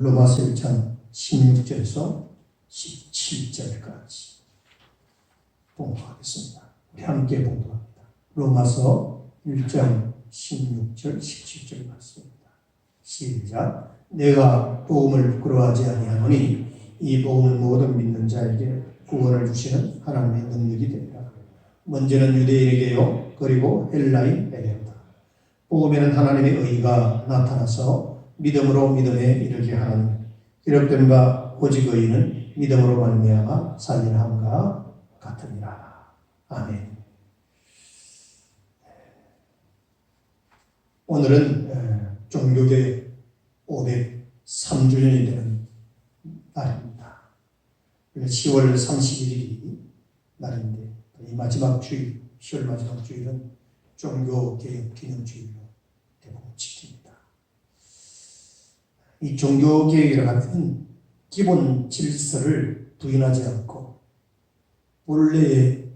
로마서 1장 16절에서 17절까지 봉독하겠습니다. 우리 함께 봉독합니다. 로마서 1장 16절 17절 말씀입니다. 시작. 내가 복음을 부끄러워하지 아니하노니 이 복음을 모든 믿는 자에게 구원을 주시는 하나님의 능력이 되리라. 먼저는 유대인에게요 그리고 헬라인에게로다. 복음에는 하나님의 의가 나타나서 믿음으로 믿음에 이르게 하나니 기록된 바 오직 의인은 믿음으로 말미암아 살리함과 같으니라. 아멘. 오늘은 종교개혁 503주년이 되는 날입니다. 10월 31일이 날인데 이 마지막 주일, 10월 마지막 주일은 종교개혁 기념주일로 대부분 지킵니다. 이 종교개혁이라고 하는 기본 질서를 부인하지 않고 본래의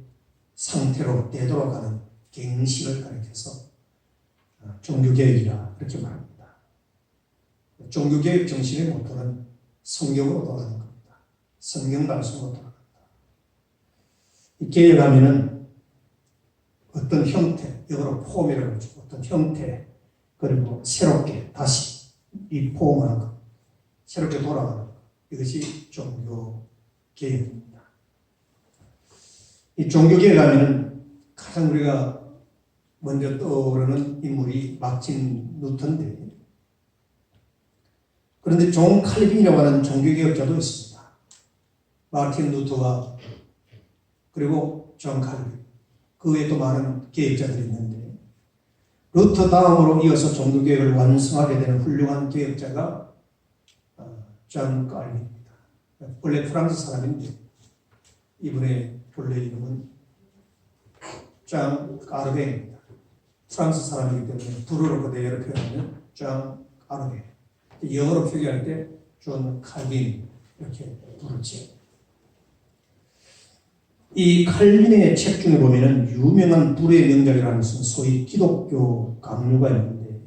상태로 되돌아가는 갱신을 가리켜서 종교개혁이라 이렇게 말합니다. 종교개혁 정신의 모토는 성경으로 돌아가는 겁니다. 성경 말씀으로 돌아간다. 이 개혁하면은 어떤 형태, 영어로 폼이라고 하죠. 어떤 형태, 그리고 새롭게 다시 이 포옹하는 것, 새롭게 돌아가는 것, 이것이 종교개혁입니다. 이 종교개혁하면은 가장 우리가 먼저 떠오르는 인물이 마틴 루터인데, 그런데 존 칼빈이라고 하는 종교개혁자도 있습니다. 마틴 루터와 그리고 존 칼빈, 그 외에 또 많은 개혁자들이 있는데, 루터 다음으로 이어서 종교개혁을 완성하게 되는 훌륭한 개혁자가 존 칼빈입니다. 원래 프랑스 사람인데 이분의 본래 이름은 존 까르뱅입니다. 프랑스 사람이기 때문에 불어로 그대로 표현하면 존 까르뱅. 영어로 표기할 때 존 칼빈 이렇게 부르죠. 이 칼빈의 책 중에 보면은 유명한 불의 명작이라는 것은 소위 기독교 강류가 있는데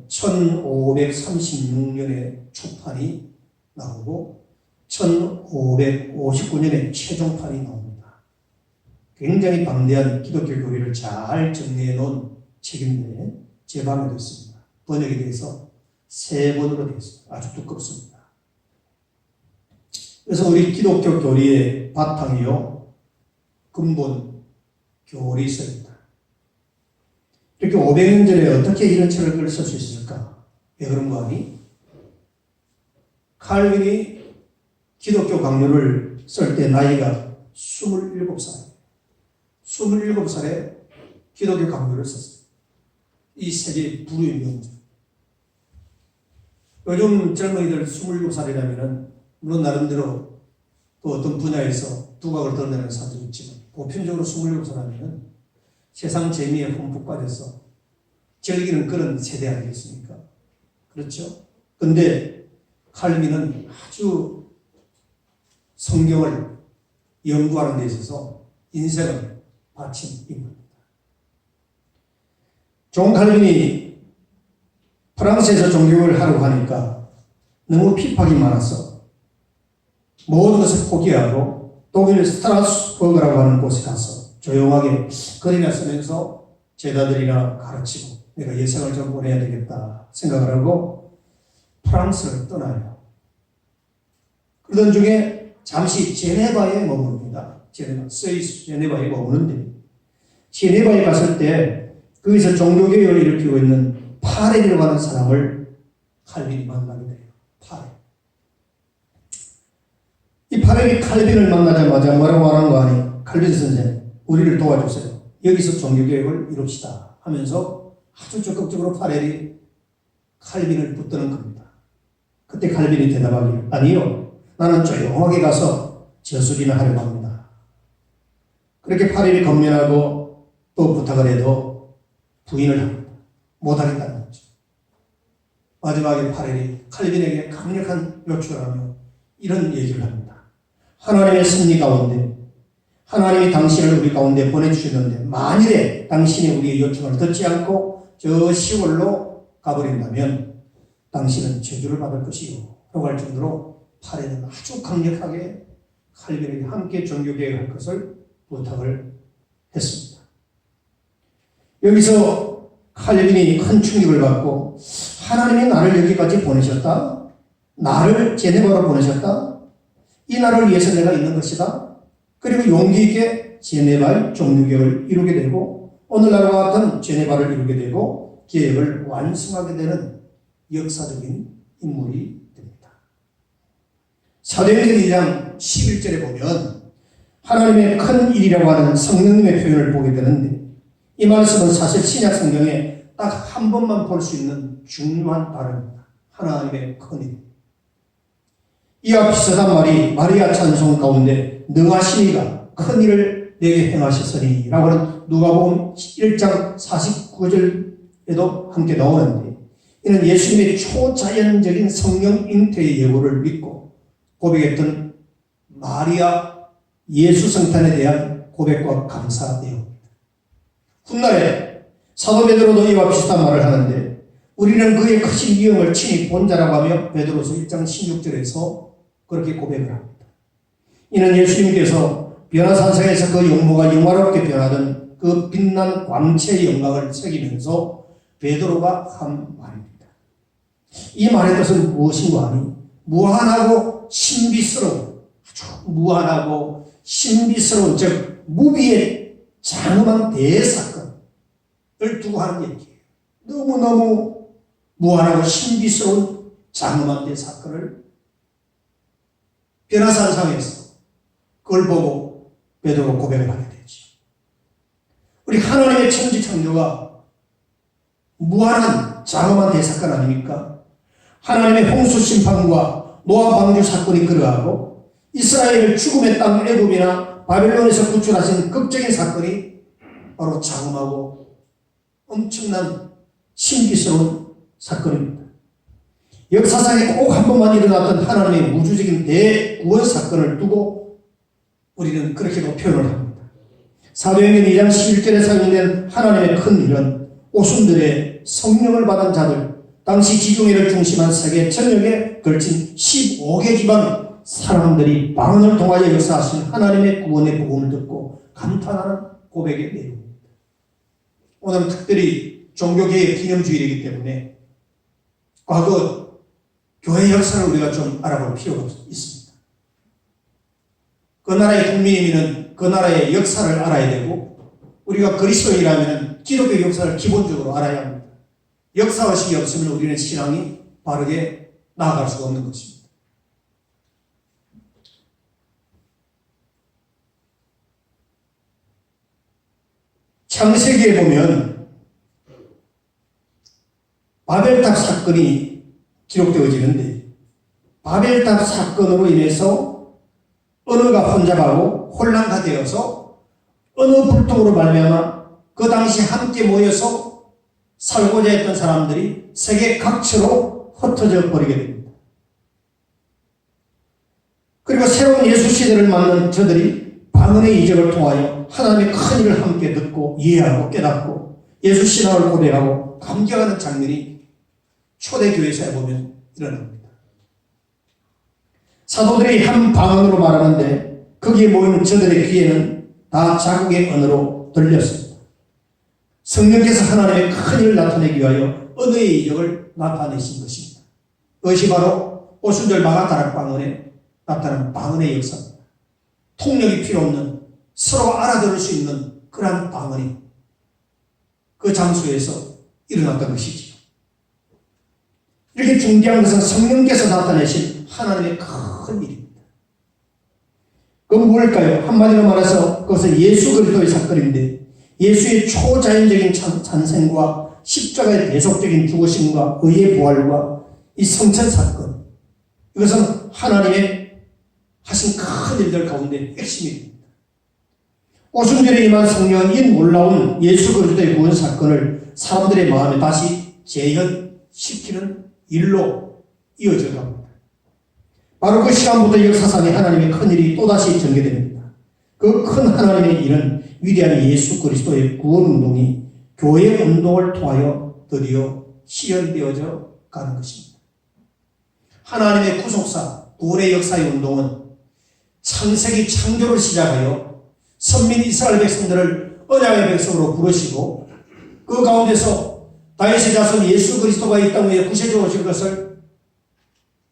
1536년에 초판이 나오고 1559년에 최종판이 나옵니다. 굉장히 방대한 기독교 교리를 잘 정리해 놓은 책인데 재방에도 있습니다. 번역에 대해서 3번으로 되어 있습니다. 아주 두껍습니다. 그래서 우리 기독교 교리의 바탕이요 근본 교리서입니다. 이렇게 500년 전에 어떻게 이런 책을 쓸 수 있을까? 왜 그런 거 아니? 칼빈이 기독교 강요를 쓸 때 나이가 27살. 27살에 기독교 강요를 썼어요. 이 세계 불의 명작. 요즘 젊은이들 27살이라면 물론 나름대로 또 어떤 분야에서 두각을 드러내는 사람도 있지만 보편적으로 27살 하면 세상 재미에 흠뻑 빠져서 즐기는 그런 세대 아니겠습니까? 그렇죠? 근데 칼빈은 아주 성경을 연구하는 데 있어서 인생을 바친 인물입니다. 존 칼빈이 프랑스에서 종교를 하려고 하니까 너무 핍박이 많아서 모든 것을 포기하고 독일 스트라스버그라고 하는 곳에 가서 조용하게 글이나 쓰면서 제자들이나 가르치고 내가 예생을 좀 보내야 되겠다 생각을 하고 프랑스를 떠나요. 그러던 중에 잠시 제네바에 머무릅니다. 스위스 제네바에 머무는데 제네바에 갔을 때 거기서 종교개혁을 일으키고 있는 파렐이라고 하는 사람을 칼빈이 만나게 돼요. 파렐. 이 파렐이 칼빈을 만나자마자 뭐라고 하는 거 아니? 칼빈 선생, 우리를 도와주세요. 여기서 종교개혁을 이룹시다 하면서 아주 적극적으로 파렐이 칼빈을 붙드는 겁니다. 그때 칼빈이 대답하기를 아니요. 나는 조용하게 가서 저술이나 하려고 합니다. 그렇게 파렐이 건면하고 또 부탁을 해도 부인을 합니다. 못하겠다는 거죠. 마지막에 파렐이 칼빈에게 강력한 요청을 하며 이런 얘기를 합니다. 하나님의 섭리 가운데 하나님이 당신을 우리 가운데 보내주셨는데 만일에 당신이 우리의 요청을 듣지 않고 저 시골로 가버린다면 당신은 저주를 받을 것이요 할 정도로 팔에는 아주 강력하게 칼빈에게 함께 종교개혁할 것을 부탁을 했습니다. 여기서 칼빈이 큰 충격을 받고 하나님이 나를 여기까지 보내셨다? 나를 제네바로 보내셨다? 이 나라를 위해서 내가 있는 것이다? 그리고 용기 있게 제네바의 종교개혁을 이루게 되고 오늘날과 같은 제네바를 이루게 되고 개혁을 완성하게 되는 역사적인 인물이 됩니다. 사도행전 2장 11절에 보면 하나님의 큰 일이라고 하는 성령님의 표현을 보게 되는데 이 말씀은 사실 신약 성경에 딱 한 번만 볼 수 있는 중요한 단어입니다. 하나님의 큰 일. 이와 비슷한 말이 마리아 찬송 가운데 능하시니가 큰 일을 내게 행하셨으니 라고 하는 누가복음 1장 49절에도 함께 나오는데 이는 예수님의 초자연적인 성령 잉태의 예고를 믿고 고백했던 마리아 예수 성탄에 대한 고백과 감사 내용입니다. 훗날에 사도 베드로도 이와 비슷한 말을 하는데 우리는 그의 크신 위엄을 친히 본 자라고 하며 베드로서 1장 16절에서 그렇게 고백을 합니다. 이는 예수님께서 변화산상에서 그 영모가 영화롭게 변하던 그 빛난 광채의 영광을 새기면서 베드로가 한 말입니다. 이 말의 뜻은 무엇인가 하니 무한하고 신비스러운 아주 무한하고 신비스러운 즉 무비의 장엄한 대사건을 두고 하는 얘기예요. 너무너무 무한하고 신비스러운 장엄한 대사건을 변화산상에서 그걸 보고 베드로가 고백을 하게 되죠. 우리 하나님의 천지창조가 무한한 장엄한 대사건 아닙니까? 하나님의 홍수 심판과 노아 방주 사건이 그러하고 이스라엘을 죽음의 땅 애굽이나 바벨론에서 구출하신 극적인 사건이 바로 장엄하고 엄청난 신비스러운 사건입니다. 역사상에 꼭 한 번만 일어났던 하나님의 우주적인 대구원 사건을 두고 우리는 그렇게도 표현을 합니다. 사도행전 2장 11절에 사용된 하나님의 큰 일은 오순들의 성령을 받은 자들, 당시 지중해를 중심한 세계 전역에 걸친 15개 지방 사람들이 방언을 통하여 역사하신 하나님의 구원의 복음을 듣고 감탄하는 고백의 내용입니다. 오늘은 특별히 종교개혁 기념주일이기 때문에 과거 교회 역사를 우리가 좀 알아볼 필요가 있습니다. 그 나라의 국민이면 그 나라의 역사를 알아야 되고 우리가 그리스도인이라면 기독교 역사를 기본적으로 알아야 합니다. 역사의식이 없으면 우리는 신앙이 바르게 나아갈 수가 없는 것입니다. 창세기에 보면 바벨탑 사건이 기록되어지는데 바벨탑 사건으로 인해서 언어가 혼잡하고 혼란가 되어서 언어 불통으로 말미암아 그 당시 함께 모여서 살고자 했던 사람들이 세계 각처로 흩어져 버리게 됩니다. 그리고 새로운 예수 시대를 맞는 저들이 방언의 이적을 통하여 하나님의 큰 일을 함께 듣고 이해하고 깨닫고 예수 신앙을 고백하고 감격하는 장면이 초대교회사에 보면 일어납니다. 사도들이 한 방언으로 말하는데 거기에 모인 저들의 귀에는 다 자국의 언어로 들렸습니다. 성령께서 하나님의 큰 일을 나타내기 위하여 언어의 이적을 나타내신 것입니다. 그것이 바로 오순절 마가다락 방언에 나타난 방언의 역사입니다. 통역이 필요 없는 서로 알아들을 수 있는 그러한 방언이 그 장소에서 일어났던 것이지요. 이렇게 중대한 것은 성령께서 나타내신 하나님의 큰 일입니다. 그건 뭘까요? 한마디로 말해서 그것은 예수 그리스도의 사건인데 예수의 초자연적인 탄생과 십자가의 대속적인 죽으심과 의의 부활과 이 성천 사건, 이것은 하나님의 하신 큰 일들 가운데 핵심입니다. 오순절에 임한 성령은 이 놀라운 예수 그리스도의 구원 사건을 사람들의 마음에 다시 재현시키는 일로 이어져 갑니다. 바로 그 시간부터 역사상에 하나님의 큰 일이 또다시 전개됩니다. 그 큰 하나님의 일은 위대한 예수 그리스도의 구원 운동이 교회 운동을 통하여 드디어 실현되어져 가는 것입니다. 하나님의 구속사, 구원의 역사의 운동은 창세기 창조를 시작하여 선민 이스라엘 백성들을 언약의 백성으로 부르시고 그 가운데서 다윗의 자손 예수 그리스도가 이 땅 위에 구세주로 오실 것을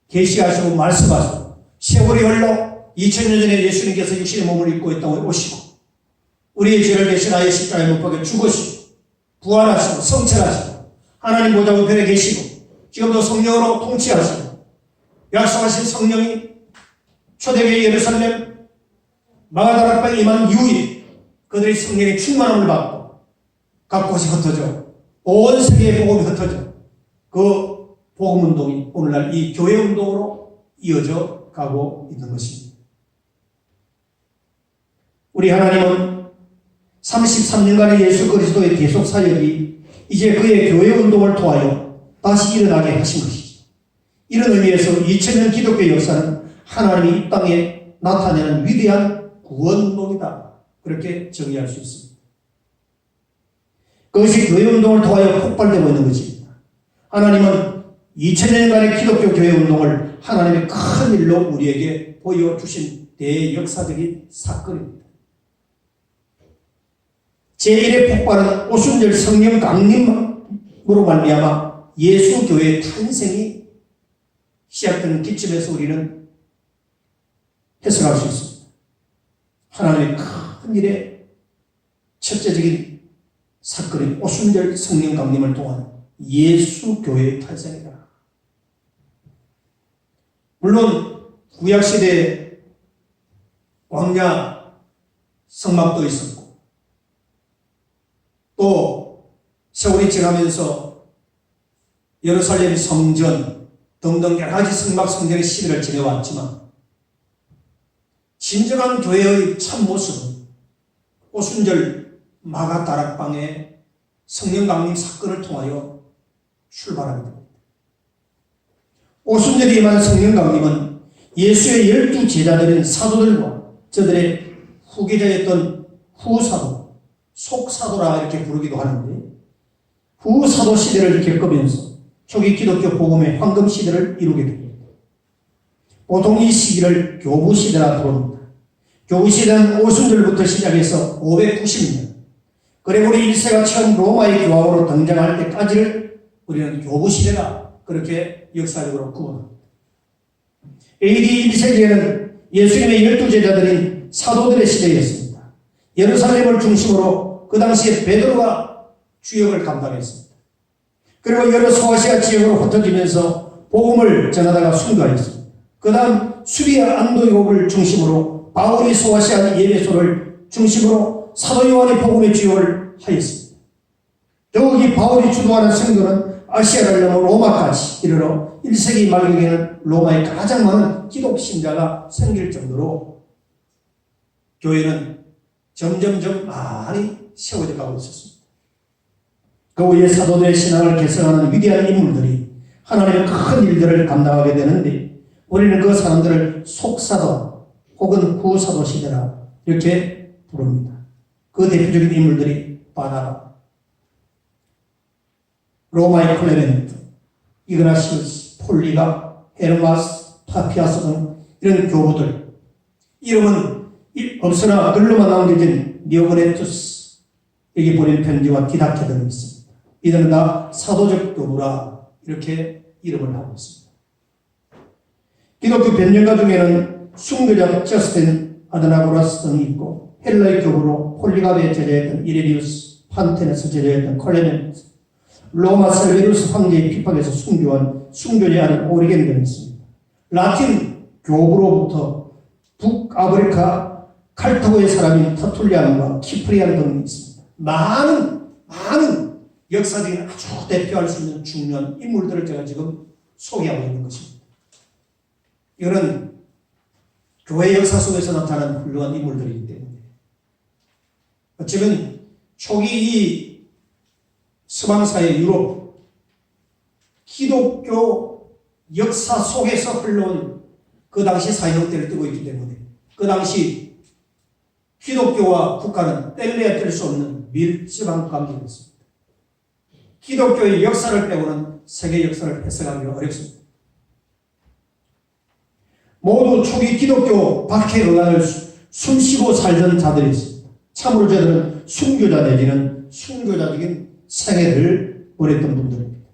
계시하시고 말씀하시고 세월이 흘러 2000년 전에 예수님께서 육신의 몸을 입고 이 땅에 오시고 우리의 죄를 대신하여 십자가에 못 박혀 죽으시고 부활하시고 성찰하시고 하나님 보좌 우편에 계시고 지금도 성령으로 통치하시고 약속하신 성령이 초대교회 예루살렘 마가다락방에 임한 이후에 그들이 성령의 충만함을 받고 각 곳이 흩어져 온 세계의 복음이 흩어져 그 복음운동이 오늘날 이 교회운동으로 이어져 가고 있는 것입니다. 우리 하나님은 33년간의 예수 그리스도의 계속 사역이 이제 그의 교회운동을 통하여 다시 일어나게 하신 것이죠. 이런 의미에서 2000년 기독교 역사는 하나님이 이 땅에 나타내는 위대한 구원운동이다. 그렇게 정의할 수 있습니다. 그것이 교회운동을 통하여 폭발되고 있는 것입니다. 하나님은 2000년간의 기독교 교회운동을 하나님의 큰 일로 우리에게 보여주신 대역사적인 사건입니다. 제1의 폭발은 오순절 성령 강림으로 말미암아 예수교회의 탄생이 시작되는 기점에서 우리는 해석할 수 있습니다. 하나님의 큰 일의 첫째적인 사건인 오순절 성령 강림을 통한 예수교회의 탄생이다. 물론 구약시대에 광야 성막도 있었고 또 세월이 지나면서 예루살렘 성전 등등 여러 가지 성막 성전의 시대를 지내왔지만 진정한 교회의 참모습은 오순절 마가다락방의 성령 강림 사건을 통하여 출발하게 됩니다. 오순절에 임한 성령 강림은 예수의 12 제자들인 사도들과 저들의 후계자였던 후사도 속사도라 이렇게 부르기도 하는데 후사도 시대를 겪으면서 초기 기독교 복음의 황금 시대를 이루게 됩니다. 보통 이 시기를 교부 시대라 부릅니다. 교부 시대는 오순절부터 시작해서 590년 그레고리 1세가 처음 로마의 교황으로 등장할 때까지를 우리는 교부 시대라 그렇게 역사적으로 구분합니다. AD 1세기에는 예수님의 12 제자들인 사도들의 시대였습니다. 예루살렘을 중심으로 그 당시에 베드로가 주역을 감당했습니다. 그리고 여러 소아시아 지역으로 흩어지면서 복음을 전하다가 순교하였습니다. 그 다음 수리아 안도역을 중심으로 바울이 소아시아 예배소를 중심으로 사도 요한의 복음의 주역을 하였습니다. 더욱이 바울이 주도하는 선교는 아시아를 넘어 로마까지 이르러 1세기 말경에는 로마에 가장 많은 기독 신자가 생길 정도로 교회는 점점점 많이 세워져 가고 있었습니다. 그 후에 사도들의 신앙을 개성하는 위대한 인물들이 하나님의 큰 일들을 감당하게 되는데 우리는 그 사람들을 속사도 혹은 후사도 시대라 이렇게 부릅니다. 그 대표적인 인물들이 바나바, 로마의 클레멘트, 이그나시우스, 폴리가, 헤르마스, 파피아스 등 이런 교부들 이름은 없으나 글로만 남겨진 니오그네투스에게 보낸 편지와 디다케 등이 있습니다. 이들은 다 사도적 교부라 이렇게 이름을 하고 있습니다. 기독교 변증가 중에는 순교자 저스틴 아드나고라스 등이 있고 헬라의 교부로 폴리갑의 제자였던 이레리우스, 판테네스 제자였던 클레멘트, 로마 셀베루스 황제의 핍박에서 순교한 순교자의 아들 오리겐 등이 있습니다. 라틴 교부로부터 북아프리카 칼타고의 사람인 터툴리안과 키프리안 등이 있습니다. 많은 역사적인 아주 대표할 수 있는 중요한 인물들을 제가 지금 소개하고 있는 것입니다. 이거는 교회 역사 속에서 나타나는 훌륭한 인물들이기 때문에 어쩌면 초기 이 서방사회 유럽 기독교 역사 속에서 흘러온 그 당시 사형대를 띠고 있기 때문에 그 당시 기독교와 국가는 뗄래야 뗄 수 없는 밀접한 관계였습니다. 기독교의 역사를 빼고는 세계 역사를 해석하기가 어렵습니다. 모두 초기 기독교 박해 의간을 숨쉬고 살던 자들이었습니다. 참으로 저들은 순교자 내지는 순교자적인 생애를 보냈던 분들입니다.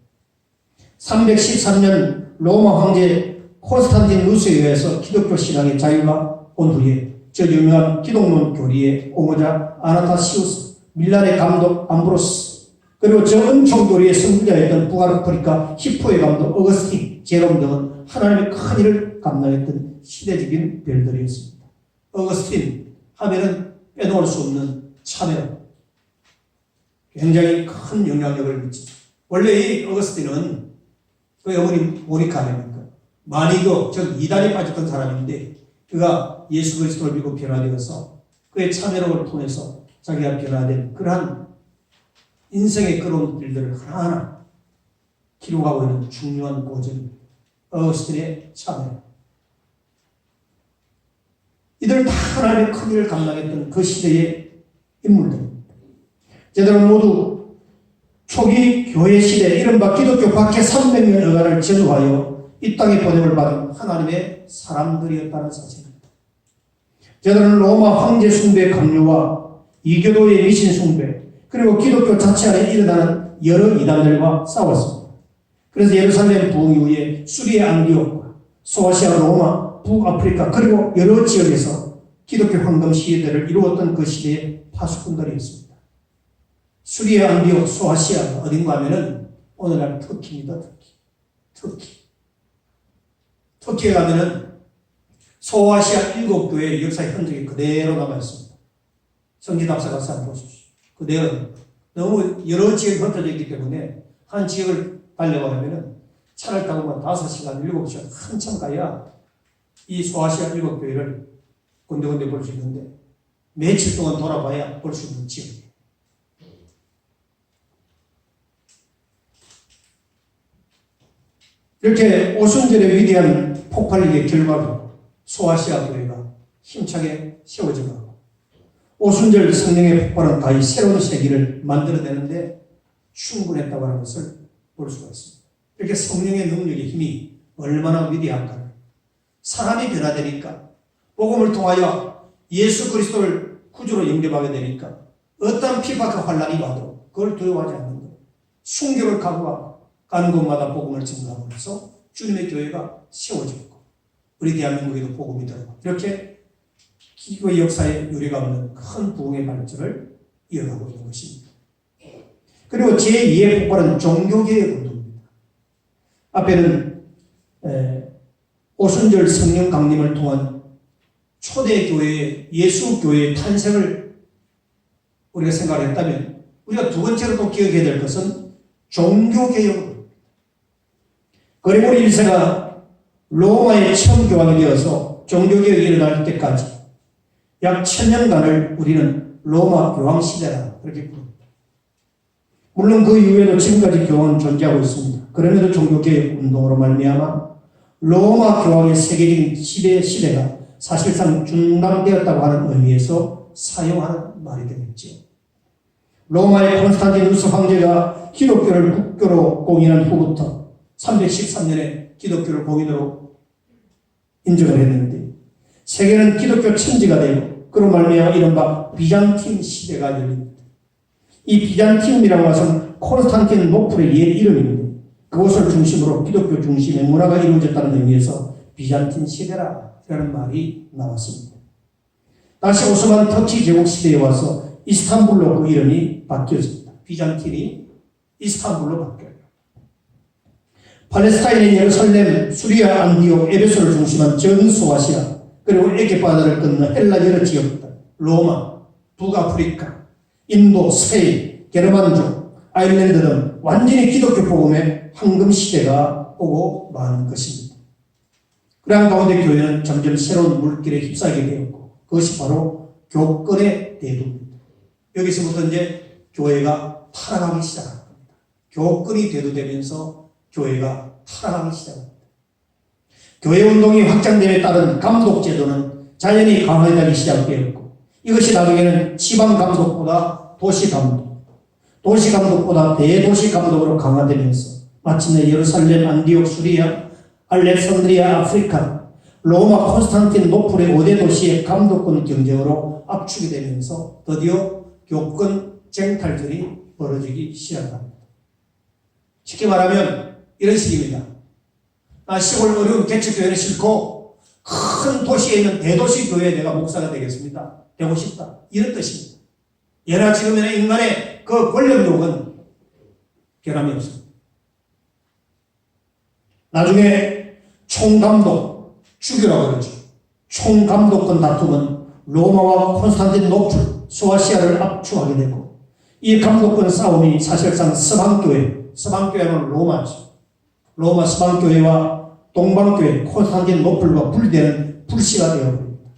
313년 로마 황제 콘스탄티누스에 의해서 기독교 신앙의 자유가 온 후에 저 유명한 기독론 교리의 옹호자 아나타시우스, 밀란의 감독 암브로스, 그리고 저 은총 교리의 선구자였던 북아프리카 히포의 감독 어거스틴, 제롬 등은 하나님의 큰 일을 감당했던 시대적인 별들이었습니다. 어거스틴 하면은 빼놓을 수 없는 참여, 굉장히 큰 영향력을 미치죠. 원래 이 어거스틴은 그 어머니 모니카 아닙니까? 마니교, 즉 이단에 빠졌던 사람인데 그가 예수 그리스도를 믿고 변화되어서 그의 참여력을 통해서 자기가 변화된 그러한 인생의 그런 일들을 하나하나 기록하고 있는 중요한 고전입니다. 어거스틴의 참여. 이들 다 하나님의 큰 일을 감당했던 그 시대의 인물들입니다. 저들은 모두 초기 교회 시대 이른바 기독교 박해 300년 여간을 전후하여 이 땅에 보냄을 받은 하나님의 사람들이었다는 사실입니다. 저들은 로마 황제 숭배 강요와 이교도의 미신 숭배 그리고 기독교 자체 안에 일어나는 여러 이단들과 싸웠습니다. 그래서 예루살렘 부흥 이후에 수리아 안디옥과 소아시아 로마 북아프리카 그리고 여러 지역에서 기독교 황금 시대를 이루었던 그 시대의 파수꾼들이었습니다. 수리아 안디옥 소아시아 어딘가 하면은 오늘날 터키입니다. 터키에 가면은 소아시아 7교회의 역사의 흔적이 그대로 남아있습니다. 성지답사 가서 한번 보십시오. 그대로 너무 여러 지역이 흩어져 있기 때문에 한 지역을 달려가려면 차를 타고 5시간, 7시간 한참 가야 이 소아시아 7교회를 군데군데 볼 수 있는데 며칠 동안 돌아봐야 볼 수 있는 지역이에요. 이렇게 오순절의 위대한 폭발력의 결과로 소아시아 교회가 힘차게 세워져가고 오순절 성령의 폭발은 다시 새로운 세계를 만들어내는데 충분했다고 하는 것을 볼 수가 있습니다. 이렇게 성령의 능력의 힘이 얼마나 위대한가. 사람이 변화되니까 복음을 통하여 예수 그리스도를 구주로 영접하게 되니까 어떤 피박과 환란이 와도 그걸 두려워하지 않는 거예요. 순교를 각오하고 가는 곳마다 복음을 증거하면서 주님의 교회가 세워지고 우리 대한민국에도 복음이 들어가고 이렇게 기독의 역사에 유례가 없는 큰 부흥의 발전을 이어가고 있는 것입니다. 그리고 제2의 폭발은 종교개혁 운동입니다. 앞에는 오순절 성령 강림을 통한 초대교회의 예수교회의 탄생을 우리가 생각했다면 우리가 두 번째로 또 기억해야 될 것은 종교개혁입니다. 그리고리 1세가 로마의 처음 교황이 되어서 종교개혁이 일어날 때까지 약 1000년간을 우리는 로마 교황 시대라 그렇게 부릅니다. 물론 그 이후에도 지금까지 교황은 존재하고 있습니다. 그럼에도 종교개혁 운동으로 말미암아 로마 교황의 세계적인 시대가 사실상 중단되었다고 하는 의미에서 사용하는 말이 되겠죠. 로마의 콘스탄티누스 황제가 기독교를 국교로 공인한 후부터 313년에 기독교를 공인으로 인정을 했는데 세계는 기독교 천지가 되고 그로 말미암아 이른바 비잔틴 시대가 열립니다. 이 비잔틴이라고 하면 콘스탄틴 노플의 옛 이름인데 그곳을 중심으로 기독교 중심의 문화가 이루어졌다는 의미에서 비잔틴 시대라는 말이 나왔습니다. 다시 오스만 터키 제국 시대에 와서 이스탄불로 그 이름이 바뀌어집니다. 비잔틴이 이스탄불로 바뀌어요. 팔레스타인의 예루살렘, 수리아, 안디옥, 에베소를 중심한 전 소아시아 그리고 에게바다를 건너 헬라 여러 지역들, 로마, 북아프리카, 인도, 스페인, 게르만족, 아일랜드 등 완전히 기독교 복음의 황금 시대가 오고 만 것입니다. 그러한 가운데 교회는 점점 새로운 물길에 휩싸이게 되었고 그것이 바로 교권의 대두입니다. 여기서부터 이제 교회가 타락하기 시작합니다. 교권이 대두되면서 교회가 타락하기 시작합니다. 교회 운동이 확장됨에 따른 감독 제도는 자연히 강화되기 시작되었고 이것이 나중에는 지방 감독보다 도시 감독, 도시 감독보다 대도시 감독으로 강화되면서 마침내 예루살렘, 안디옥, 수리아, 알렉산드리아, 아프리카 로마 콘스탄티노플의 5대 도시의 감독권 경쟁으로 압축이 되면서 드디어 교권 쟁탈전이 벌어지기 시작합니다. 쉽게 말하면 이런 식입니다. 시골 어려운 개척교회는 싫고 큰 도시에 있는 대도시 교회에 내가 목사가 되겠습니다. 되고 싶다. 이런 뜻입니다. 예나 지금의 인간의 그 권력욕은 결함이 없습니다. 나중에 총감독, 주교라고 그러죠. 총감독권 다툼은 로마와 콘스탄티노플, 소아시아를 압축하게 되고 이 감독권 싸움이 사실상 서방교회는 로마죠. 로마 서방교회와 동방교회, 콘스탄티노플과 분리되는 불씨가 되어버립니다.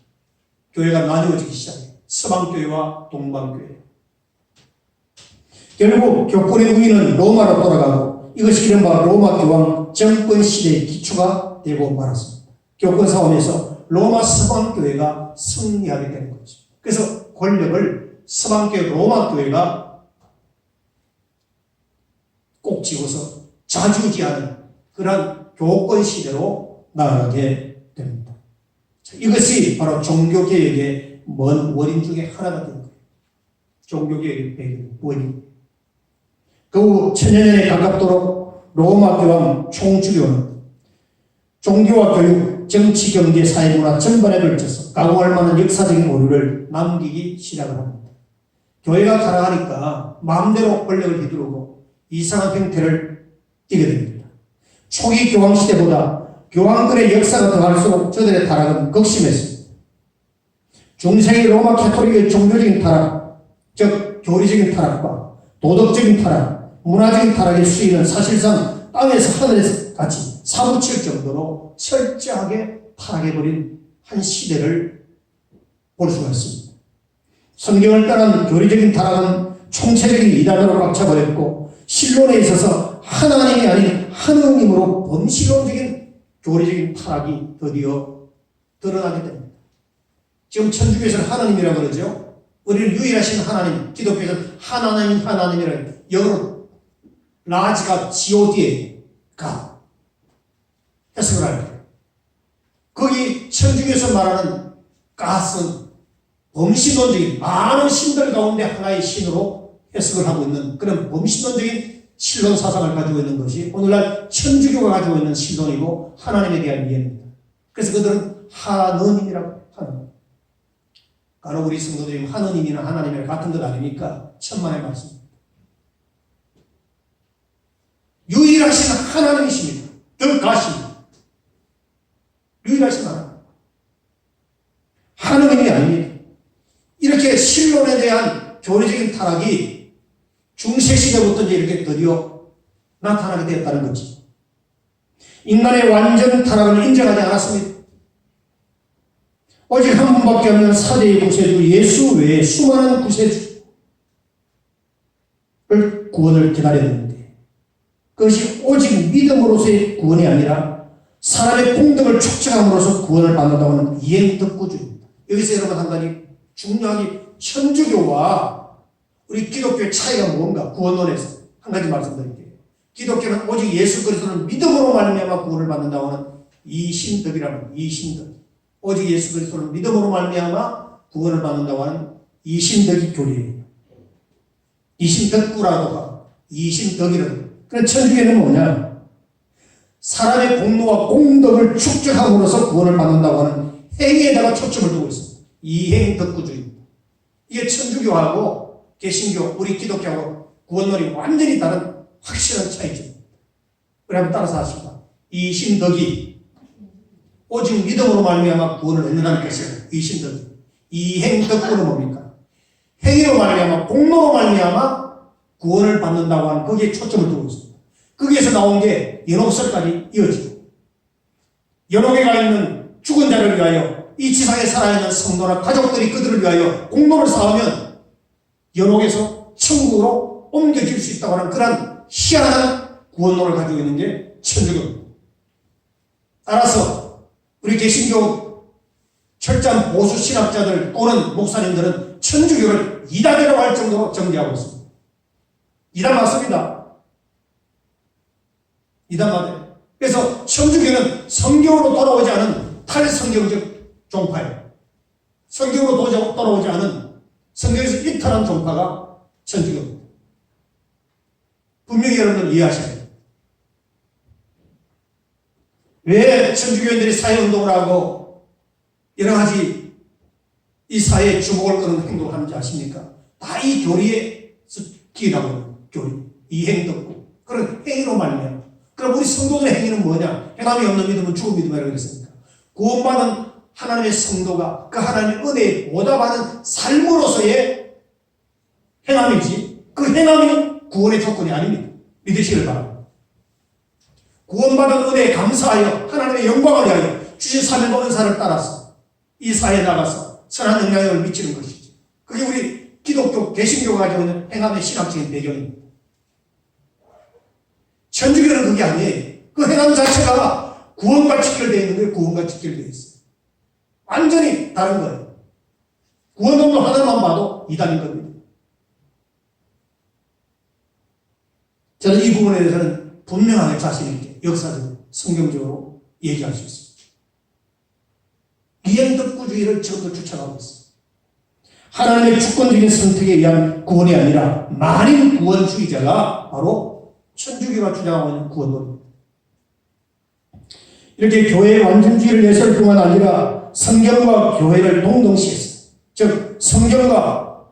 교회가 나뉘어지기 시작해요. 서방교회와 동방교회. 결국 교권의 우위는 로마로 돌아가고 이것이 이른바 로마 교황 정권 시대의 기초가 되고 말았습니다. 교권 싸움에서 로마 서방교회가 승리하게 되는 거죠. 그래서 권력을 서방교회 로마 교회가 꼭 쥐고서 자주지하는 그런 교권 시대로 나아가게 됩니다. 이것이 바로 종교개혁의 먼 원인 중에 하나가 된 거예요. 종교개혁의 원인. 그 후 천여 년에 가깝도록 로마 교황 총주교는 종교와 교육, 정치, 경제, 사회문화 전반에 걸쳐서 각오할 만한 역사적인 오류를 남기기 시작을 합니다. 교회가 타락하니까 마음대로 권력을 휘두르고 이상한 행태를 띠게 됩니다. 초기 교황 시대보다 교황들의 역사가 더할수록 저들의 타락은 극심했습니다. 중세기 로마 캐토릭의 종교적인 타락, 즉 교리적인 타락과 도덕적인 타락, 문화적인 타락의 수위는 사실상 땅에서 하늘에서 같이 사무칠 정도로 철저하게 타락해버린 한 시대를 볼 수가 있습니다. 성경을 따른 교리적인 타락은 총체적인 이단으로 꽉 차버렸고 신론에 있어서 하나님이 아닌 하느님으로 범신론적인 교리적인 타락이 드디어 드러나게 됩니다. 지금 천주교에서는 하나님이라고 그러죠. 우리는 유일하신 하나님, 기독교에서는 하나님이라고 영어로 라지가 god가 해석을 할게요. 거기 천주교에서 말하는 god은 범신론적인 많은 신들 가운데 하나의 신으로 해석을 하고 있는 그런 범신론적인 신론 사상을 가지고 있는 것이 오늘날 천주교가 가지고 있는 신론이고 하나님에 대한 이해입니다. 그래서 그들은 하느님이라고 하는 간혹 우리 성도들이 하느님이나 하나님이랑 같은 것 아닙니까? 천만의 말씀입니다. 유일하신 하나님이십니다. 더 가십니다. 유일하신 하나님. 하느님이 아닙니다. 이렇게 신론에 대한 교리적인 타락이 중세시대부터 이제 이렇게 드디어 나타나게 되었다는 거지. 인간의 완전 타락을 인정하지 않았습니다. 오직 한 분밖에 없는 사대의 구세주 예수 외에 수많은 구세주를 구원을 기다렸는데 그것이 오직 믿음으로서의 구원이 아니라 사람의 공덕을 축적함으로써 구원을 받는다고 하는 이행덕구주의입니다. 여기서 여러분 한 가지 중요하게 천주교와 우리 기독교의 차이가 뭔가 구원론에서 한 가지 말씀드릴게요. 기독교는 오직 예수 그리스도를 믿음으로 말미암아 구원을 받는다고 하는 이신덕이라는 이신덕. 오직 예수 그리스도를 믿음으로 말미암아 구원을 받는다고 하는 이신덕이 교리예요. 이신덕구라고 하고 이신덕이라고. 그래서 천주교는 뭐냐? 사람의 공로와 공덕을 축적함으로써 구원을 받는다고 하는 행위에다가 초점을 두고 있습니다. 이행덕구주의입니다. 이게 천주교하고 개신교, 우리 기독교하고 구원론이 완전히 다른 확실한 차이죠. 그러면 따라서 하십니다. 이신덕이 오직 믿음으로 말미암아 구원을 얻는다는 것이에요. 이신덕이. 이행덕구는 뭡니까? 행위로 말미암아 공로로 말미암아 구원을 받는다고 하는 거기에 초점을 두고 있습니다. 거기에서 나온 게 연옥설까지 이어지고 연옥에 가 있는 죽은 자를 위하여 이 지상에 살아있는 성도나 가족들이 그들을 위하여 공로를 쌓으면 연옥에서 천국으로 옮겨질 수 있다고 하는 그런 희한한 구원론을 가지고 있는 게 천주교입니다. 따라서 우리 개신교 철저한 보수 신학자들 또는 목사님들은 천주교를 이단이라고 할 정도로 정죄하고 있습니다. 이단 맞습니다. 이단 맞아요. 그래서 천주교는 성경으로 돌아오지 않은 성경적 종파예요. 성경으로 도저히 따라오지 않은 성경에서 이탈한 종파가 천주교입니다. 분명히 여러분들 이해하셔야 돼요. 왜 천주교인들이 사회운동을 하고 여러 가지 이 사회에 주목을 끄는 행동을 하는지 아십니까? 다 이 교리에서 기인하고 교리, 이행덕구 그런 행위로 말미암아. 그럼 우리 성도들의 행위는 뭐냐? 행함이 없는 믿음은 죽은 믿음이라고 그랬습니까? 구원받은 하나님의 성도가 그 하나님의 은혜에 보답하는 삶으로서의 행함이지 그 행함이 구원의 조건이 아닙니다. 믿으시길 바랍니다. 구원받은 은혜에 감사하여 하나님의 영광을 위하여 주신 사명과 은사를 따라서 이 사회에 나가서 선한 영향력을 미치는 것이지. 그게 우리 기독교 개신교가 가지고 있는 행함의 신학적인 배경입니다. 천주교는 그게 아니에요. 그 행함 자체가 구원과 직결되어 있는 거예요. 구원과 직결되어 있어요. 완전히 다른 거예요. 구원론도 하나만 봐도 이단인 겁니다. 저는 이 부분에 대해서는 분명하게 자신 있게 역사적으로 성경적으로 얘기할 수 있습니다. 이행덕구주의를 지금도 주창하고 있습니다. 하나님의 주권적인 선택에 의한 구원이 아니라 만인 구원주의자가 바로 천주교가 주장하고 있는 구원론입니다. 이렇게 교회의 완전주의를 내세울 뿐만 아니라 성경과 교회를 동등시했어요. 즉 성경과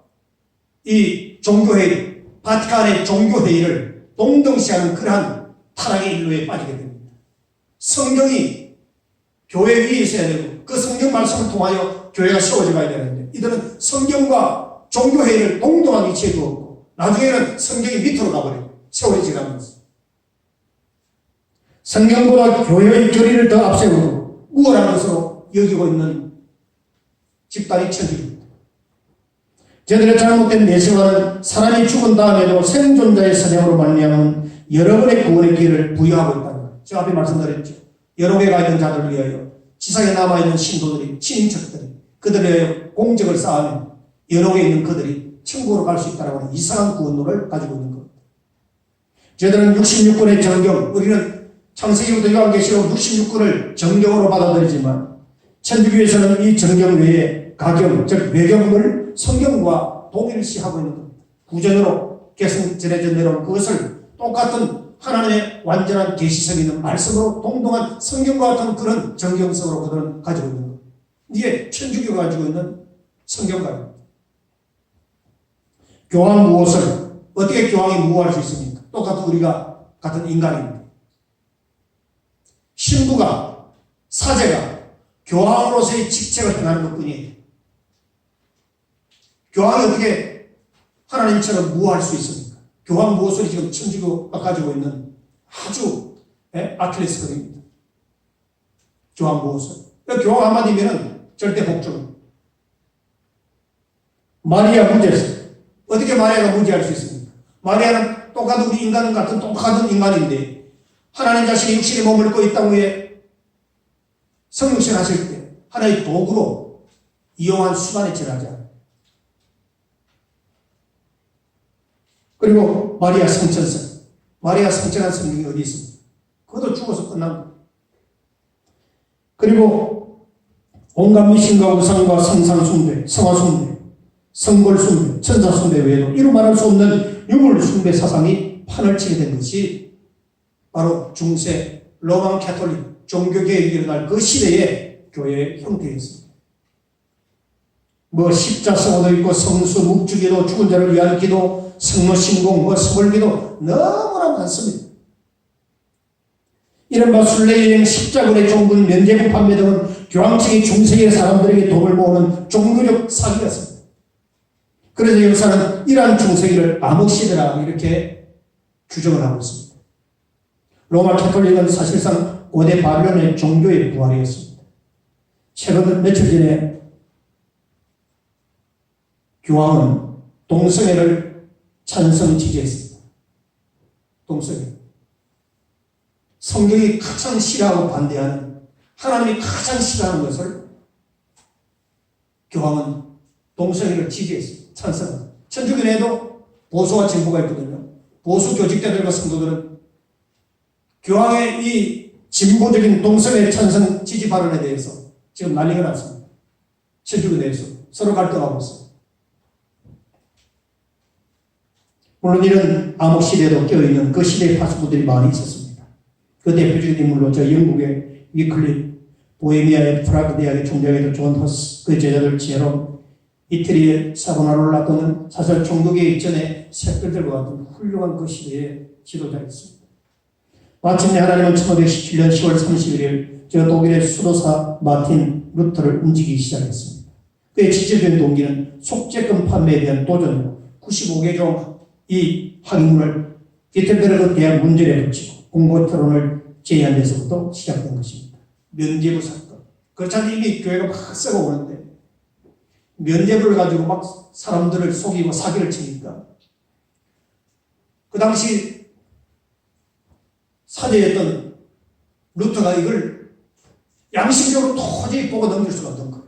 이 종교회의, 바티칸의 종교회의를 동등시하는 그러한 타락의 일로에 빠지게 됩니다. 성경이 교회 위에 있어야 되고 그 성경 말씀을 통하여 교회가 세워져 가야 되는데 이들은 성경과 종교회의를 동등한 위치에 두었고 나중에는 성경이 밑으로 가버려요. 세월이 지나면서. 성경보다 교회의 교리를 더 앞세우고 우월한 것으로 여기고 있는 집단이 천주교입니다. 저들의 잘못된 내세와는 사람이 죽은 다음에도 생존자의 선행으로 말미암은 여러분의 구원의 기회를 부여하고 있다는 거예요. 제가 앞에 말씀드렸죠. 여러 가 있는 자들을 위하여 지상에 남아있는 신도들이, 친인척들이 그들에 의하여 공적을 쌓으면 여러 개 있는 그들이 천국으로 갈 수 있다는 하는 이상한 구원론을 가지고 있는 겁니다. 저들은 66권의 정경, 우리는 창세기부터 요한계시록 66권을 정경으로 받아들이지만 천주교에서는 이 정경 외에 가경, 즉 외경을 성경과 동일시하고 있는 겁니다. 구전으로 계속 전해져 내려온 그것을 똑같은 하나님의 완전한 계시성이 있는 말씀으로 동등한 성경과 같은 그런 정경성으로 그들은 가지고 있는 겁니다. 이게 천주교가 가지고 있는 성경가입니다. 교황 무엇을 어떻게 교황이 무호할 수 있습니까? 똑같은 우리가 같은 인간입니다. 신부가 사제가 교황으로서의 직책을 행하는 것뿐이에요. 교황이 어떻게 하나님처럼 무호할 수 있습니까? 교황 무엇을 지금 천주교가 가지고 있는 아주 아킬레스건입니다. 교황 무엇을. 교황 한마디면 절대 복종. 마리아 무죄. 어떻게 마리아가 무죄할 수 있습니까? 마리아는 똑같은 우리 인간 같은 똑같은 인간인데 하나님 자신이 육신의 몸을 입고 이 땅 위에 성육신 하실 때 하나의 도구로 이용한 수단에 지나지 않아요. 그리고 마리아 성천성. 마리아 성천한 성경이 어디 있습니까? 그것도 죽어서 끝난 거예요. 그리고 온갖 미신과 우상과 성상숭배, 성화숭배, 성골숭배, 천사숭배 외에도 이루 말할 수 없는 유물숭배 사상이 판을 치게 된 것이 바로 중세 로만 캐톨릭 종교개혁이 일어날 그 시대의 교회의 형태였습니다. 십자성어도 있고 성수, 묵주기도, 죽은 자를 위한 기도, 성모신공, 서벌기도 너무나 많습니다. 이른바 순례여행, 십자군의 종군, 면제부 판매 등은 교황청이 중세의 사람들에게 돈을 모으는 종교적 사기였습니다. 그래서 역사는 이러한 중세기를 암흑시대라 이렇게 규정을 하고 있습니다. 로마 캐톨릭은 사실상 고대 바빌론의 종교의 부활이었습니다. 최근 며칠 전에 교황은 동성애를 찬성 지지했습니다. 동성애. 성경이 가장 싫어하고 반대하는, 하나님이 가장 싫어하는 것을 교황은 동성애를 지지했습니다. 찬성합니다. 천주교에도 보수와 진보가 있거든요. 보수 교직자들과 성도들은 교황의 이 진보적인 동성애 찬성 지지 발언에 대해서 지금 난리가 났습니다. 천주교 내에서 서로 갈등하고 있어요. 물론 이런 암흑 시대에도 껴있는 그 시대의 파수꾼들이 많이 있었습니다. 그 대표적인 인물로 저 영국의 위클리, 보헤미아의 프라그 대학의 총장이던 존 허스, 그 제자들 제롬, 이태리의 사보나롤라또는 사실 종교계 이전에 색들과 같은 훌륭한 그 시대의 지도자였습니다. 마침내 하나님은 1517년 10월 31일 저 독일의 수도사 마틴 루터를 움직이기 시작했습니다. 그의 직접적인 동기는 속죄금 판매에 대한 도전으로 95개 종 이 항의문을 비텐베르그 대학 문제에 붙이고 공고 토론을 제의한 데서부터 시작된 것입니다. 면죄부 사건. 그렇잖아요. 이미 교회가 막 썩어 오는데 면죄부를 가지고 막 사람들을 속이고 사기를 치니까 그 당시 사제였던 루터가 이걸 양심적으로 도저히 보고 넘길 수가 없던 거예요.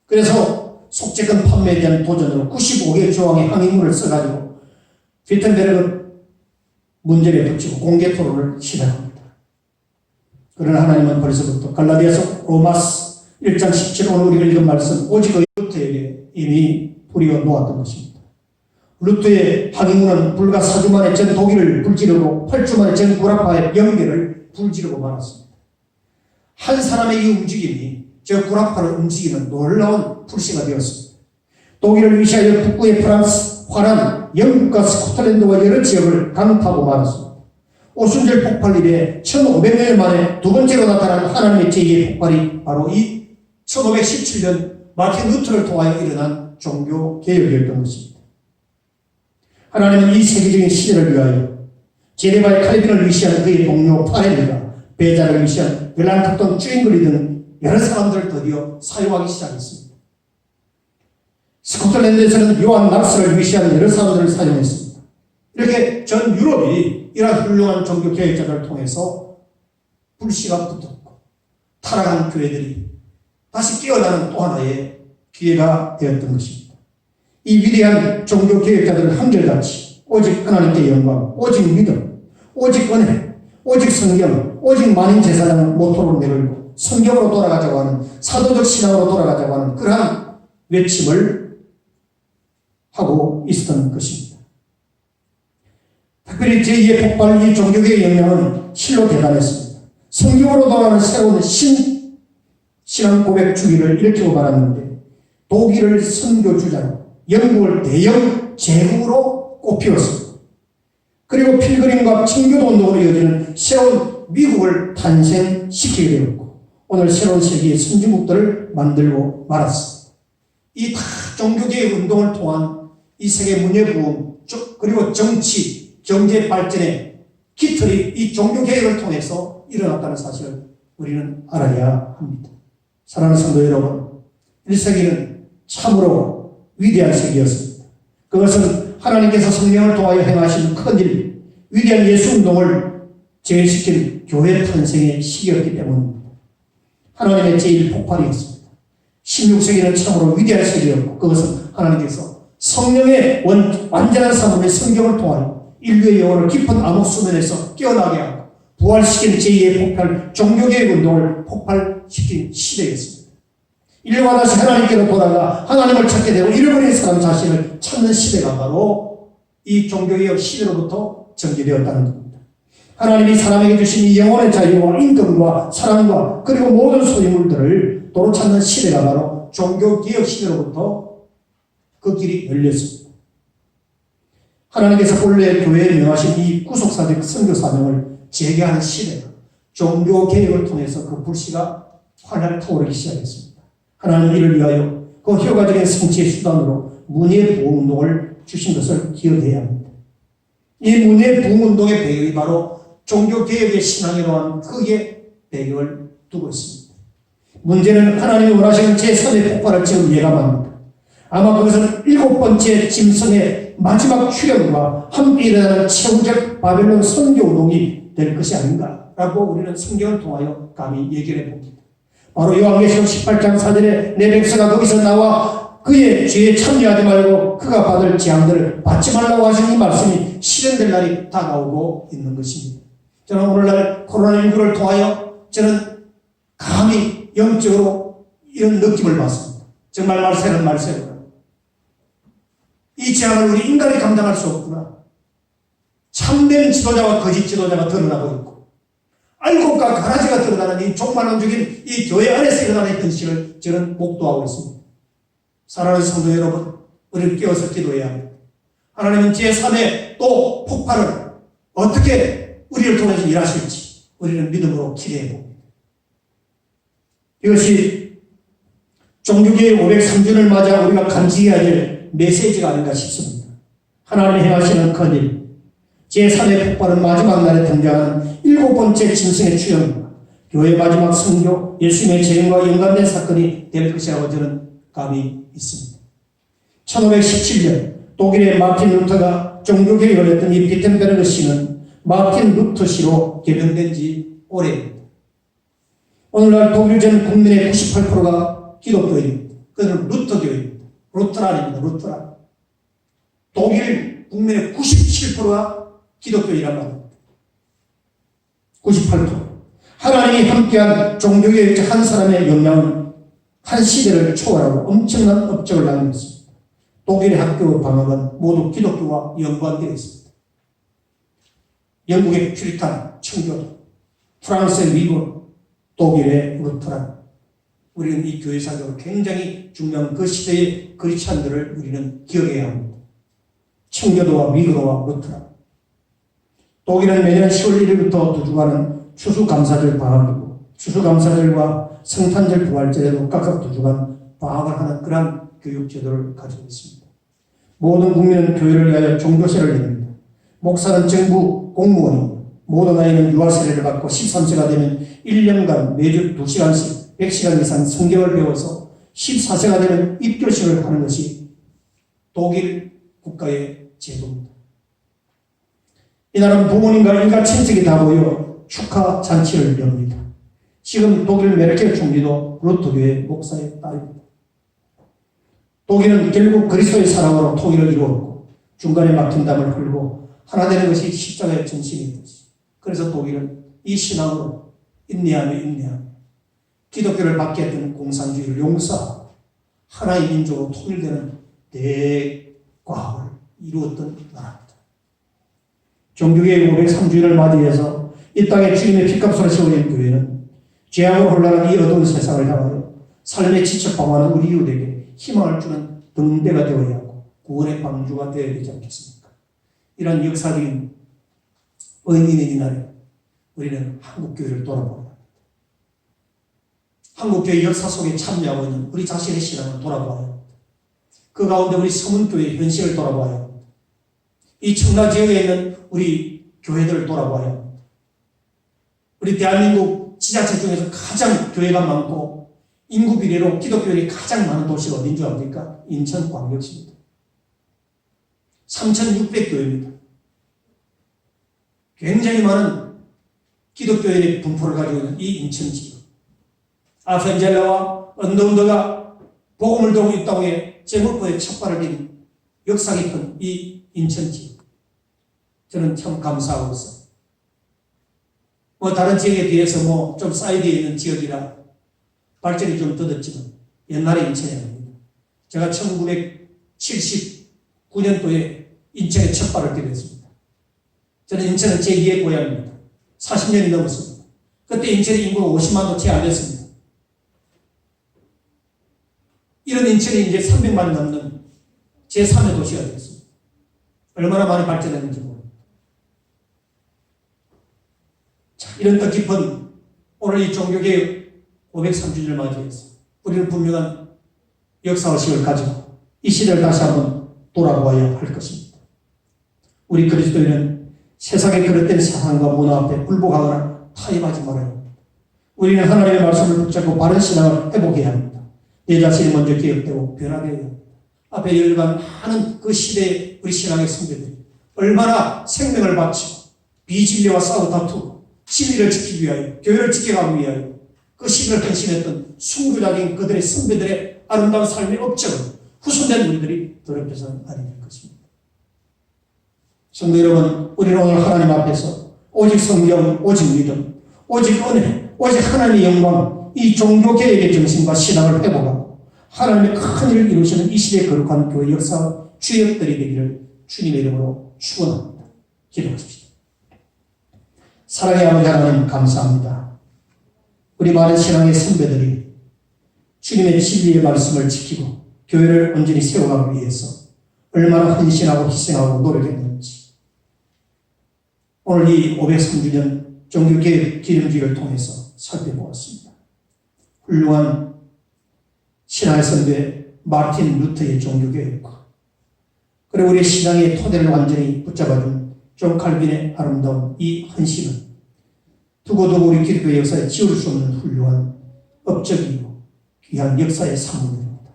그래서 속죄금 판매에 대한 도전으로 95개 조항의 항의문을 써가지고 비텐베르그 문제에 붙이고 공개 토론을 시작합니다. 그러나 하나님은 벌써부터 갈라디아서 로마서 1장 17절 오늘 우리가 읽은 말씀 오직 루터에게 이미 뿌리가 놓았던 것입니다. 루터의 항의문은 불과 4주 만에 전 독일을 불지르고 8주 만에 전 구라파의 영계를 불지르고 말았습니다. 한 사람의 이 움직임이 저 구라파를 움직이는 놀라운 불씨가 되었습니다. 독일을 위시하여 북부의 프랑스, 화란, 영국과 스코틀랜드와 여러 지역을 강타하고 말았습니다. 오순절 폭발 이래 1500년 만에 두 번째로 나타난 하나님의 제2의 폭발이 바로 이 1517년 마틴 루터를 통하여 일어난 종교 개혁이었던 것입니다. 하나님은 이 세계적인 시대를 위하여 제네바의 칼빈을 위시한 그의 동료 파렐리가 베자를 위시한 멜랑크톤 쭈잉글리 등 여러 사람들을 드디어 사용하기 시작했습니다. 스코틀랜드에서는 요한 낙스를 위시하는 여러 사람들을 사용했습니다. 이렇게 전 유럽이 이러한 훌륭한 종교 개혁자들을 통해서 불씨가 붙었고 타락한 교회들이 다시 깨어나는 또 하나의 기회가 되었던 것입니다. 이 위대한 종교 개혁자들은 한결같이 오직 하나님께 영광, 오직 믿음, 오직 은혜, 오직 성경, 오직 만인 제사장을 모토로 내걸고 성경으로 돌아가자고 하는 사도적 신앙으로 돌아가자고 하는 그러한 외침을 하고 있었던 것입니다. 특별히 제2의 폭발 이 종교계의 영향은 실로 대단했습니다. 성경으로 돌아가는 새로운 신앙 고백 주기를 일으키고 말았는데 독일을 선교주자로 영국을 대영 제국으로 꼽히었습니다. 그리고 필그림과 청교도 운동으로 이어지는 새로운 미국을 탄생시키게 되었고 오늘 새로운 세계의 선진국들을 만들고 말았습니다. 이 다 종교개혁 운동을 통한 이 세계 문예부흥 그리고 정치, 경제 발전의 기틀이 이 종교개혁을 통해서 일어났다는 사실을 우리는 알아야 합니다. 사랑하는 성도 여러분, 1세기는 참으로 위대한 세계였습니다. 그것은 하나님께서 성령을 통하여 행하신 큰일, 위대한 예수운동을 재해시킨 교회 탄생의 시기였기 때문입니다. 하나님의 제1폭발이었습니다. 16세기는 참으로 위대한 세계였고 그것은 하나님께서 성령의 완전한 사물의 성경을 통하여 인류의 영혼을 깊은 암흑 수면에서 깨어나게 하고 부활시킨 제2의 폭발, 종교개혁 운동을 폭발시킨 시대였습니다. 인류가 다시 하나님께로 돌아가 하나님을 찾게 되고 잃어버린 사람 자신을 찾는 시대가 바로 이 종교개혁 시대로부터 전개되었다는 겁니다. 하나님이 사람에게 주신 이 영혼의 자유와 임금과 사랑과 그리고 모든 소유물들을 도로 찾는 시대가 바로 종교개혁 시대로부터 그 길이 열렸습니다. 하나님께서 본래 교회에 명하신 이 구속사적 선교사명을 재개하는 시대가 종교개혁을 통해서 그 불씨가 활활 타오르기 시작했습니다. 하나님은 이를 위하여 그 효과적인 성취의 수단으로 문예부흥운동을 주신 것을 기억해야 합니다. 이 문예부흥운동의 배경이 바로 종교개혁의 신앙이라는 크게 배경을 두고 있습니다. 문제는 하나님이 원하시는 제3의 폭발을 지금 예감합니다. 아마 그것은 7번째 짐승의 마지막 출현과 함께 일어나는 최후적 바벨론 선교운동이 될 것이 아닌가라고 우리는 성경을 통하여 감히 얘기를 해봅니다. 바로 요한계시록 18장 4절에 내 백성아 거기서 나와 그의 죄에 참여하지 말고 그가 받을 재앙들을 받지 말라고 하신 이 말씀이 실현될 날이 다가오고 있는 것입니다. 저는 오늘날 코로나19를 통하여 저는 감히 영적으로 이런 느낌을 받습니다. 정말 말세는 말세구나. 이 재앙을 우리 인간이 감당할 수 없구나. 참된 지도자와 거짓 지도자가 드러나고 있고 알곡과 가라지가 드러나는 이 종말론적인 이 교회 안에서 일어나는 현실을 저는 목도하고 있습니다. 사랑하는 성도 여러분, 우리는 깨어서 기도해야 합니다. 하나님은 제3의 또 폭발을 어떻게 우리를 통해서 일하실지 우리는 믿음으로 기대해 봅니다. 이것이 종교개혁 503주년을 맞아 우리가 간직해야 될 메시지가 아닌가 싶습니다. 하나님이 행하시는 큰일, 제3의 폭발은 마지막 날에 등장하는 7번째 짐승의 출현입니다. 교회의 마지막 선교, 예수님의 재림과 연관된 사건이 될 것이라고 저는 감이 있습니다. 1517년 독일의 마틴 루터가 종교개혁을 했던 이 비텐베르그 시는 마틴 루터 시로 개명된 지 오래입니다. 오늘날 독일 전 국민의 98%가 기독교인입니다. 그것은 루터교입니다. 루터란입니다. 루터란. 독일 국민의 97%가 기독교인이란 말입니다. 98%. 하나님이 함께한 종교개혁 한 사람의 영향은 한 시대를 초월하고 엄청난 업적을 남겼습니다. 독일의 학교 방학은 모두 기독교와 연관되어 있습니다. 영국의 퓨리탄, 청교도, 프랑스의 위군, 독일의 루터란. 우리는 이 교회사적으로 굉장히 중요한 그 시대의 그리스도인들을 우리는 기억해야 합니다. 청교도와 위그로와 루터란. 독일은 매년 10월 1일부터 두 주간은 추수감사절 방학이고 추수감사절과 성탄절 부활절에도 각각 두 주간 방학을 하는 그러한 교육제도를 가지고 있습니다. 모든 국민은 교회를 위하여 종교세를 냅니다. 목사는 정부 공무원입니다. 모든 아이는 유아세례를 받고 13세가 되면 1년간 매주 2시간씩 100시간 이상 성경을 배워서 14세가 되면 입교식을 하는 것이 독일 국가의 제도입니다. 이날은 부모님과 일가 친척이 다 모여 축하 잔치를 엽니다. 지금 독일 메르켈 총리도 루터교의 목사의 딸입니다. 독일은 결국 그리스도의 사랑으로 통일을 이루었고 중간에 막힌 담을 흘고 하나 되는 것이 십자가의 정신이 됐습니다. 그래서 독일은 이 신앙으로 인내하며 기독교를 받겠다는 공산주의를 용서하고 하나의 민족으로 통일되는 대과학을 이루었던 나라입니다. 종교개혁 503주년을 맞이해서 이 땅에 주님의 피값으로 세워진 교회는 죄악으로 혼란한 이 어두운 세상을 향하여 삶의 지쳐 방황하는 우리 이웃에게 희망을 주는 등대가 되어야 하고 구원의 방주가 되어야 되지 않겠습니까? 이런 역사적인 의미는 이날에 우리는 한국교회를 돌아보아야 합니다. 한국교회 역사 속에 참여하고 있는 우리 자신의 신앙을 돌아보아야 합니다. 그 가운데 우리 서문교회의 현실을 돌아보아야 합니다. 이 청라 지역에 있는 우리 교회들을 돌아보아야 합니다. 우리 대한민국 지자체 중에서 가장 교회가 많고 인구 비례로 기독교인이 가장 많은 도시가 어딘 줄 압니까? 인천광역시입니다. 3,600교회입니다. 굉장히 많은 기독교인의 분포를 가지고 있는 이 인천 지역. 아펜젤라와 언더운더가 복음을 들고 이 땅에 제목포에 첫 발을 딘 역사 깊은 이 인천 지역. 저는 참 감사하고 있습니다. 다른 지역에 비해서 좀 사이드에 있는 지역이라 발전이 좀 더뎠지만 옛날에 인천이 아닙니다. 제가 1979년도에 인천에 첫 발을 디뎠습니다. 저는 인천은 제2의 고향입니다. 40년이 넘었습니다. 그때 인천의 인구가 50만도 채 안 됐습니다. 이런 인천이 이제 300만이 넘는 제3의 도시가 되었습니다. 얼마나 많이 발전했는지 모릅니다. 자, 이런 뜻깊은 오늘 이 종교개혁 503주년을 맞이해서 우리는 분명한 역사의식을 가지고 이 시대를 다시 한번 돌아보아야 할 것입니다. 우리 그리스도인은 세상에 그릇된 사상과 문화 앞에 굴복하거나 타협하지 말아야 합니다. 우리는 하나님의 말씀을 붙잡고 바른 신앙을 회복해야 합니다. 내 자신이 먼저 개혁되고 변화되어야 합니다. 앞에 열간 많은 그 시대의 우리 신앙의 선배들이 얼마나 생명을 바치고 비진리와 싸워 다투고 진리를 지키기 위하여 교회를 지켜가기 위하여 그 시대를 헌신했던 순교자인 그들의 선배들의 아름다운 삶의 업적을 후손된 우리들이 더럽혀서는 아니 될 것입니다. 성도 여러분, 우리는 오늘 하나님 앞에서 오직 성경, 오직 믿음, 오직 은혜, 오직 하나님의 영광, 이 종교개혁의 정신과 신앙을 회복하고 하나님의 큰 일을 이루시는 이 시대의 거룩한 교회 역사 주역들이 되기를 주님의 이름으로 축원합니다. 기도하십시오. 사랑의 아버지 하나님 감사합니다. 우리 많은 신앙의 선배들이 주님의 진리의 말씀을 지키고 교회를 온전히 세워가기 위해서 얼마나 헌신하고 희생하고 노력했는지 오늘 이 503주년 종교개혁 기념주의를 통해서 살펴보았습니다. 훌륭한 신앙의 선배 마틴 루터의 종교개혁과 그리고 우리 신앙의 토대를 완전히 붙잡아준 존 칼빈의 아름다운 이 헌신은 두고두고 우리 기독교 역사에 지울 수 없는 훌륭한 업적이고 귀한 역사의 산물입니다.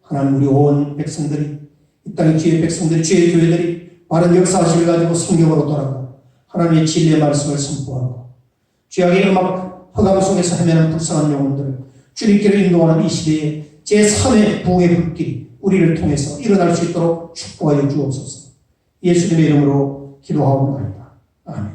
하나님 우리 온 백성들이 이 땅의 주의 백성들이 주의 교회들이 바른 역사실을 가지고 성경으로 돌아가 하나님의 진리의 말씀을 선포하고 죄악의 음악 허감 속에서 헤매는 불쌍한 영혼들을 주님께로 인도하는 이 시대에 제3의 부흥의 불길이 우리를 통해서 일어날 수 있도록 축복하여 주옵소서. 예수님의 이름으로 기도하옵나이다. 아멘.